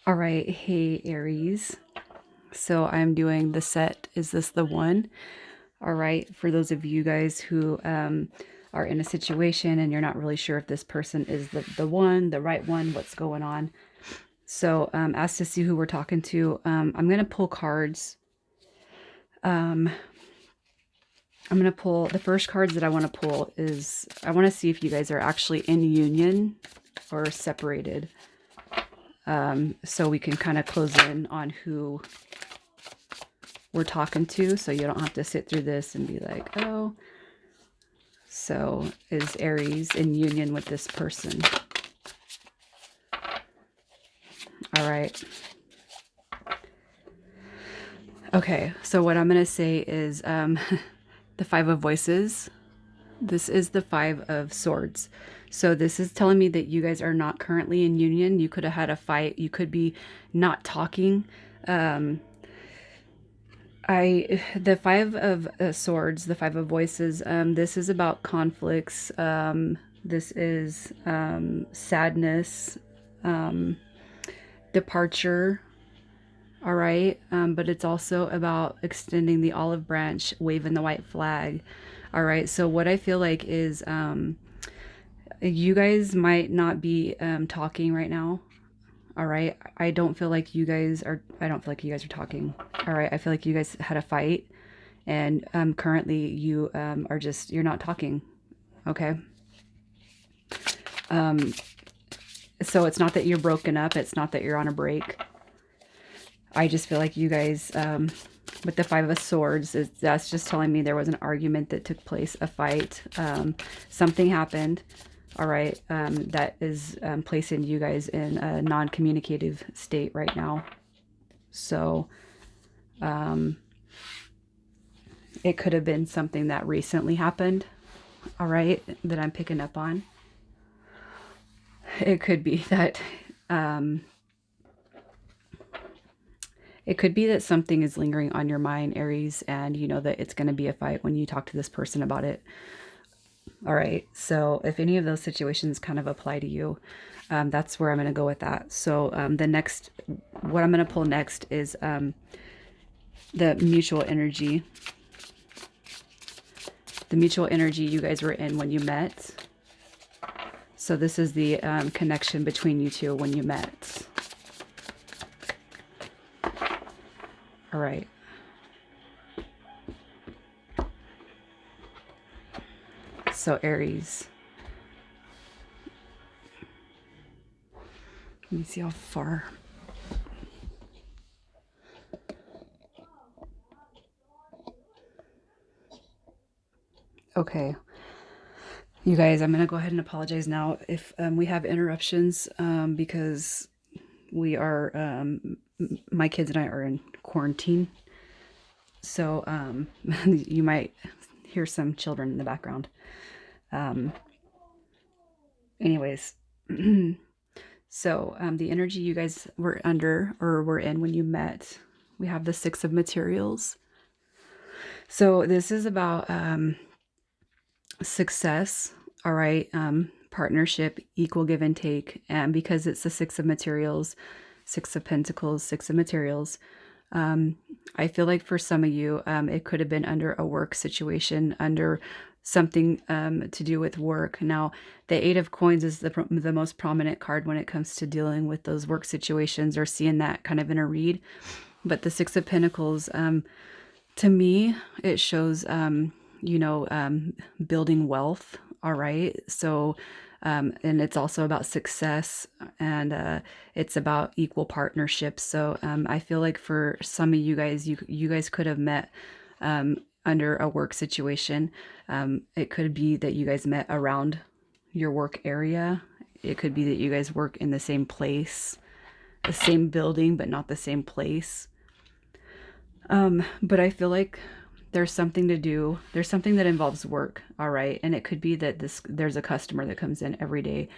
All right, hey Aries. So I'm doing the set, Is This the One? All right, for those of you guys who are in a situation and you're not really sure if this person is the one, the right one, what's going on. So as to see who we're talking to, I'm going to pull cards. Um, I'm going to pull, the first cards that I want to pull is, I want to see if you guys are actually in union or separated. So we can kind of close in on who we're talking to, so you don't have to sit through this and be like, oh, so is Aries in union with this person? All right. Okay, so what I'm going to say is the Five of Voices. This is the Five of Swords. So this is telling me that you guys are not currently in union. You could have had a fight. You could be not talking. The Five of Swords, the Five of Voices, this is about conflicts. This is sadness, departure. All right. But it's also about extending the olive branch, waving the white flag. All right. So what I feel like is you guys might not be talking right now. All right. I don't feel like you guys are, I don't feel like you guys are talking. All right. I feel like you guys had a fight and currently you are just, you're not talking. Okay. So it's not that you're broken up. It's not that you're on a break. I just feel like you guys, with the Five of Swords, that's just telling me there was an argument that took place, a fight. Something happened. All right. That is placing you guys in a non-communicative state right now. So it could have been something that recently happened. All right. That I'm picking up on. It could be that it could be that something is lingering on your mind, Aries, and you know that it's going to be a fight when you talk to this person about it. All right. So if any of those situations kind of apply to you, that's where I'm going to go with that. So what I'm going to pull next is the mutual energy. The mutual energy you guys were in when you met. So this is the connection between you two when you met. All right. So Aries. Let me see how far. Okay. You guys, I'm going to go ahead and apologize now if we have interruptions because we are, my kids and I are in quarantine. So you might hear some children in the background. Anyways, so the energy you guys were under or were in when you met, we have the Six of Materials. So this is about success, all right, partnership, equal give and take. And because it's the Six of Materials, Six of Pentacles, Six of Materials, I feel like for some of you, it could have been under a work situation, under something to do with work. Now, the Eight of Coins is the most prominent card when it comes to dealing with those work situations or seeing that kind of in a read. But the Six of Pentacles, to me, it shows, building wealth. All right. So, and it's also about success and it's about equal partnerships. So I feel like for some of you guys, you guys could have met under a work situation. It could be that you guys met around your work area. It could be that you guys work in the same place, the same building, but not the same place. But I feel like there's something to do. There's something that involves work, all right? And it could be that there's a customer that comes in every day.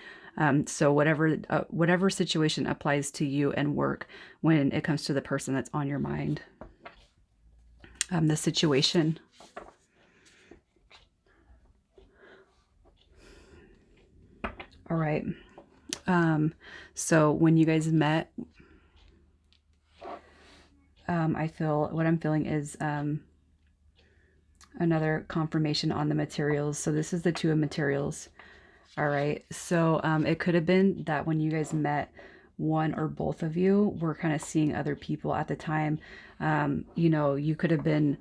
So whatever situation applies to you and work when it comes to the person that's on your mind. The situation. All right. So when you guys met, what I'm feeling is another confirmation on the materials. So this is the Two of Materials. All right. So it could have been that when you guys met, one or both of you were kind of seeing other people at the time. You know, you could have been,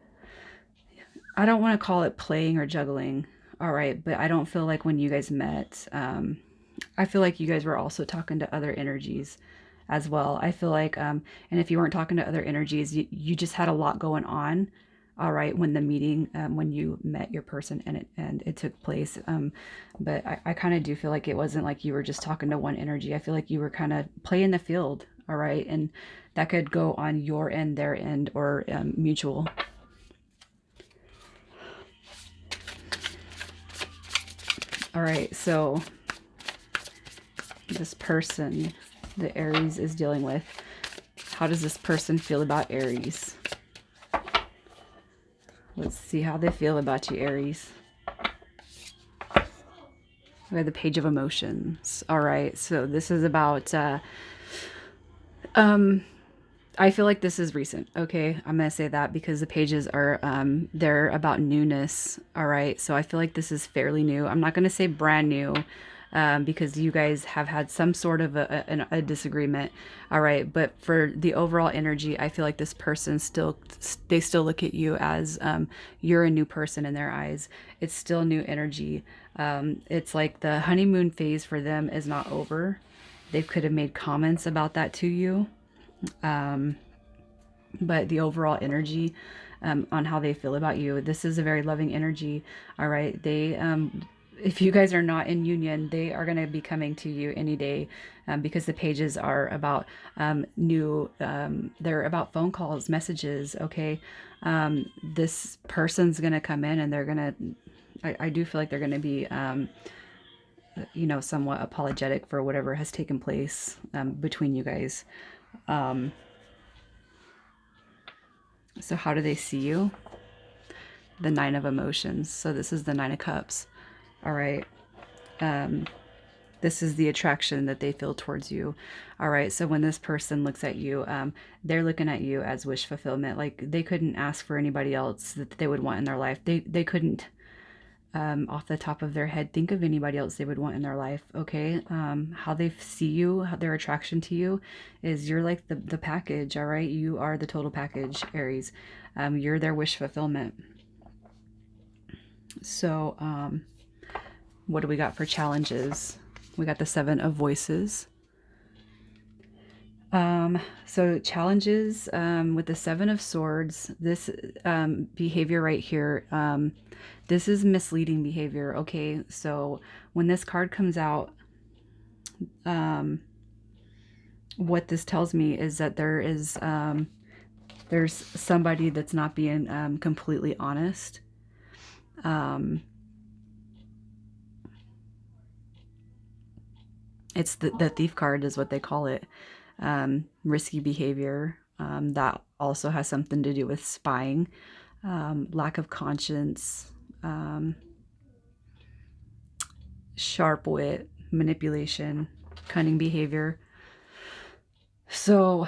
I don't want to call it playing or juggling. All right. But I don't feel like when you guys met, I feel like you guys were also talking to other energies as well. I feel like, and if you weren't talking to other energies, you just had a lot going on. All right, when the meeting, when you met your person and it took place, but I kind of do feel like it wasn't like you were just talking to one energy. I feel like you were kind of playing the field. All right, and that could go on your end, their end, or mutual. All right, so this person the Aries is dealing with. How does this person feel about Aries? Let's see how they feel about you, Aries. We have the Page of Emotions. All right, so this is about, I feel like this is recent. Okay, I'm gonna say that because the pages are, they're about newness. All right, so I feel like this is fairly new. I'm not gonna say brand new, because you guys have had some sort of a disagreement. All right, but for the overall energy, I feel like this person still, they still look at you as, you're a new person in their eyes. It's still new energy. It's like the honeymoon phase for them is not over. They could have made comments about that to you, but the overall energy, on how they feel about you, this is a very loving energy. All right, they, if you guys are not in union, they are going to be coming to you any day, because the pages are about, they're about phone calls, messages. Okay, this person's going to come in and they're going to, I do feel like they're going to be, you know, somewhat apologetic for whatever has taken place, between you guys. So how do they see you? The Nine of Emotions. So this is the Nine of Cups. All right. This is the attraction that they feel towards you. All right. So when this person looks at you, they're looking at you as wish fulfillment. Like they couldn't ask for anybody else that they would want in their life. They couldn't, off the top of their head, think of anybody else they would want in their life. Okay. How they see you, how their attraction to you is you're like the package. All right. You are the total package, Aries. You're their wish fulfillment. So, what do we got for challenges? We got the Seven of Voices. So challenges, with the Seven of Swords, this, behavior right here, this is misleading behavior. Okay, so when this card comes out, what this tells me is that there is, there's somebody that's not being, completely honest. It's the Thief card is what they call it. Risky behavior. That also has something to do with spying, lack of conscience, sharp wit, manipulation, cunning behavior. So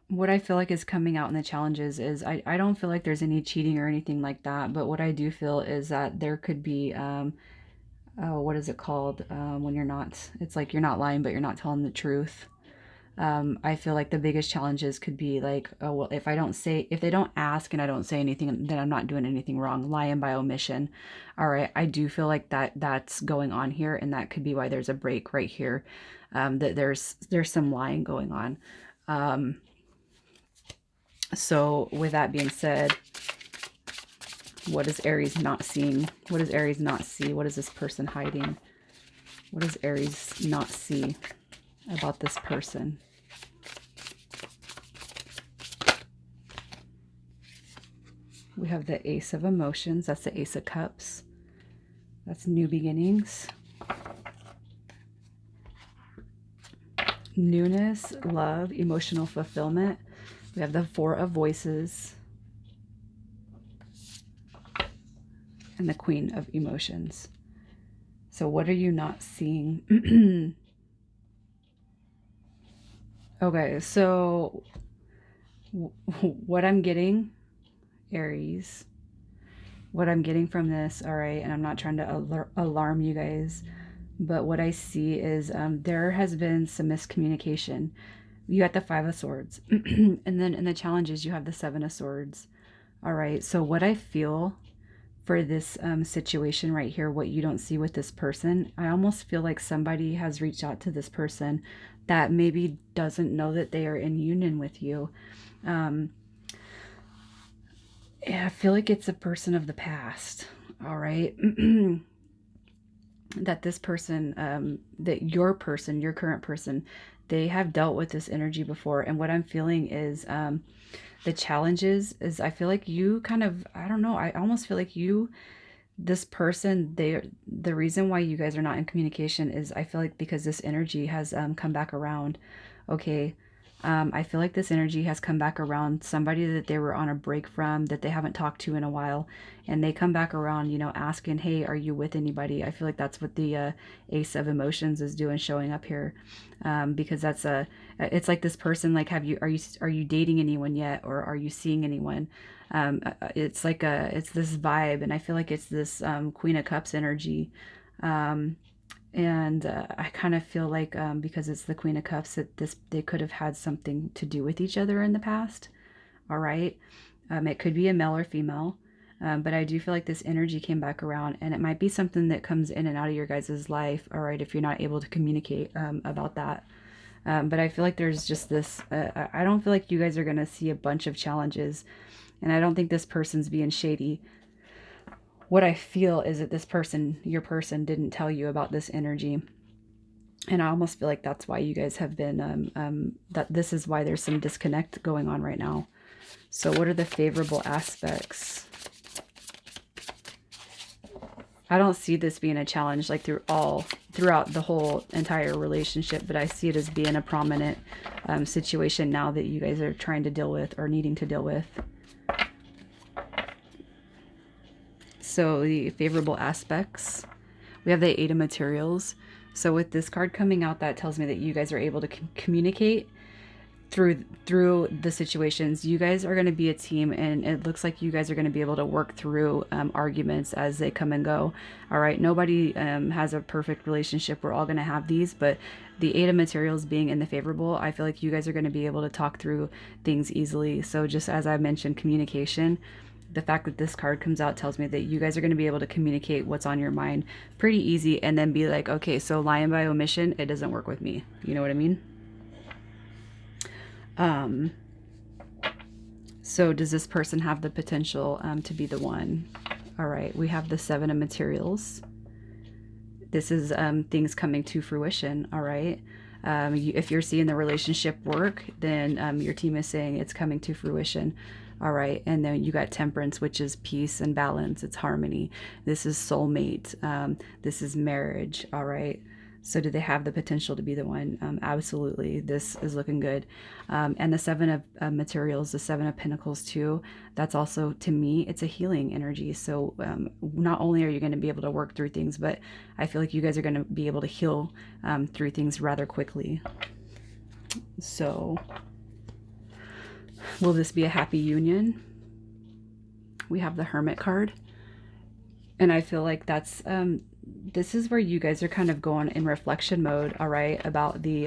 what I feel like is coming out in the challenges is I don't feel like there's any cheating or anything like that, but what I do feel is that there could be, oh, what is it called, when you're not, it's like you're not lying but you're not telling the truth. I feel like the biggest challenges could be like, oh, well, if they don't ask and I don't say anything, then I'm not doing anything wrong. Lying by omission. All right. I do feel like that's going on here. And that could be why there's a break right here. That there's some lying going on. So with that being said, what is Aries not seeing? What does Aries not see? What is this person hiding? What does Aries not see about this person? We have the Ace of Emotions. That's the Ace of Cups. That's new beginnings. Newness, love, emotional fulfillment. We have the Four of Voices. And the Queen of Emotions. So what are you not seeing? Okay, so what I'm getting, Aries, what I'm getting from this, all right, and I'm not trying to alarm you guys, but what I see is there has been some miscommunication. You got the Five of Swords, and then in the challenges, you have the Seven of Swords. All right, so what I feel for this situation right here, what you don't see with this person, I almost feel like somebody has reached out to this person that maybe doesn't know that they are in union with you. Yeah, I feel like it's a person of the past, all right? That this person, that your person, your current person, they have dealt with this energy before. And what I'm feeling is the challenges is I feel like you kind of, I don't know, I almost feel like you, this person, the reason why you guys are not in communication is I feel like because this energy has come back around. Okay. I feel like this energy has come back around, somebody that they were on a break from, that they haven't talked to in a while, and they come back around, you know, asking, hey, are you with anybody? I feel like that's what the Ace of Emotions is doing, showing up here, because that's it's like this person, like, are you dating anyone yet, or are you seeing anyone? It's like it's this vibe, and I feel like it's this Queen of Cups energy. Um, and I kind of feel like because it's the Queen of Cups that they could have had something to do with each other in the past. All right, it could be a male or female, but I do feel like this energy came back around, and it might be something that comes in and out of your guys' life. All right, if you're not able to communicate about that. But I feel like there's just this. I don't feel like you guys are gonna see a bunch of challenges, and I don't think this person's being shady. What I feel is that this person, your person, didn't tell you about this energy. And I almost feel like that's why you guys have been, that this is why there's some disconnect going on right now. So what are the favorable aspects? I don't see this being a challenge like throughout the whole entire relationship, but I see it as being a prominent situation now that you guys are trying to deal with or needing to deal with. So the favorable aspects, we have the Eight of Materials. So with this card coming out, that tells me that you guys are able to communicate through the situations. You guys are going to be a team, and it looks like you guys are going to be able to work through arguments as they come and go. All right, nobody has a perfect relationship. We're all going to have these, but the Eight of Materials being in the favorable, I feel like you guys are going to be able to talk through things easily. So just as I mentioned, communication, the fact that this card comes out tells me that you guys are going to be able to communicate what's on your mind pretty easy, and then be like, okay, so lying by omission, it doesn't work with me. You know what I mean? So does this person have the potential to be the one? All right, we have the Seven of Materials. This is things coming to fruition, all right? If you're seeing the relationship work, then your team is saying it's coming to fruition. All right, and then you got Temperance, which is peace and balance. It's harmony. This is soulmate. This is marriage. All right. So do they have the potential to be the one? Absolutely. This is looking good. And the Seven of Materials, the Seven of Pentacles too, that's also, to me, it's a healing energy. So not only are you going to be able to work through things, but I feel like you guys are going to be able to heal through things rather quickly. So will this be a happy union? We have the Hermit card. And I feel like that's, this is where you guys are kind of going in reflection mode, all right, about the,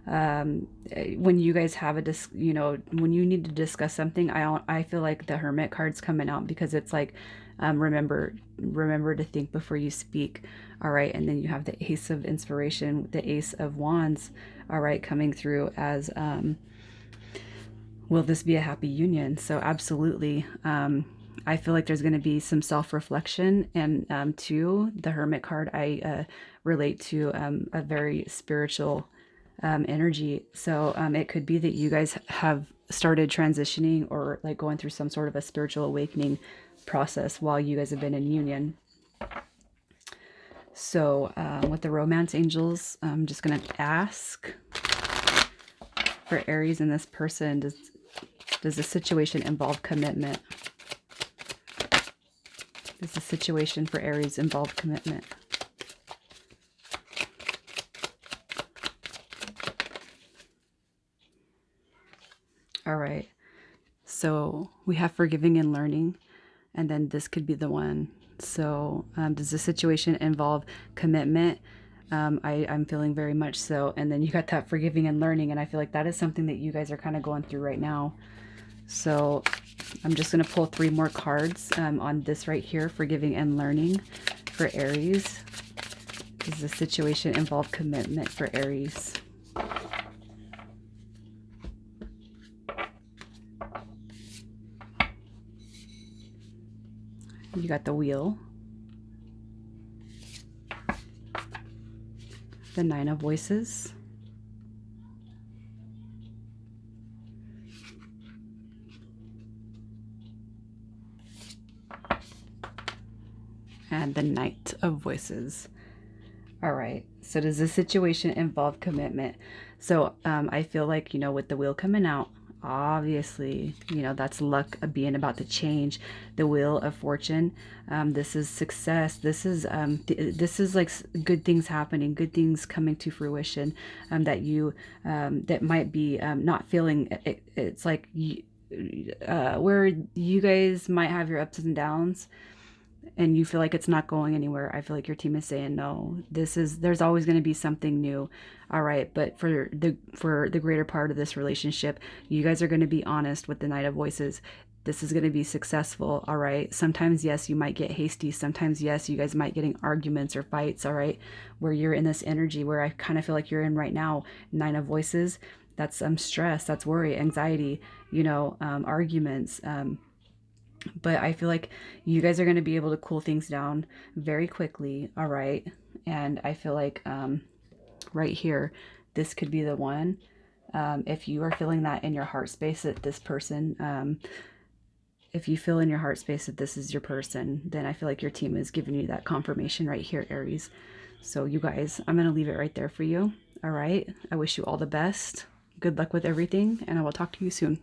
when you guys have when you need to discuss something, I feel like the Hermit card's coming out, because it's like, remember to think before you speak, all right, and then you have the Ace of Inspiration, the Ace of Wands, all right, coming through as, will this be a happy union? So absolutely. I feel like there's going to be some self-reflection, and to the Hermit card, I relate to a very spiritual energy. So it could be that you guys have started transitioning, or like going through some sort of a spiritual awakening process while you guys have been in union. So with the Romance Angels, I'm just going to ask for Aries and this person, does the situation involve commitment? Does the situation for Aries involve commitment? All right. So we have forgiving and learning, and then this could be the one. So does the situation involve commitment? I'm feeling very much so. And then you got that forgiving and learning, and I feel like that is something that you guys are kind of going through right now. So I'm just going to pull 3 more cards on this right here, forgiving and learning for Aries. Does the situation involve commitment for Aries? You got the Wheel, the 9 of Voices, and the Knight of Voices. All right. So does this situation involve commitment? So I feel like, with the Wheel coming out, obviously, that's luck being about to change. The Wheel of Fortune. This is success. This is like good things happening, good things coming to fruition. That you that might be not feeling. It's like where you guys might have your ups and downs, and you feel like it's not going anywhere. I feel like your team is saying, no, there's always going to be something new. All right. But for the greater part of this relationship, you guys are going to be honest with the Knight of Voices. This is going to be successful. All right. Sometimes, yes, you might get hasty. Sometimes, yes, you guys might get in arguments or fights. All right. Where you're in this energy where I kind of feel like you're in right now, 9 of Voices. That's stress. That's worry, anxiety, arguments. But I feel like you guys are going to be able to cool things down very quickly. All right. And I feel like right here, this could be the one. If you are feeling that in your heart space that this person, if you feel in your heart space that this is your person, then I feel like your team is giving you that confirmation right here, Aries. So you guys, I'm going to leave it right there for you. All right. I wish you all the best. Good luck with everything, and I will talk to you soon.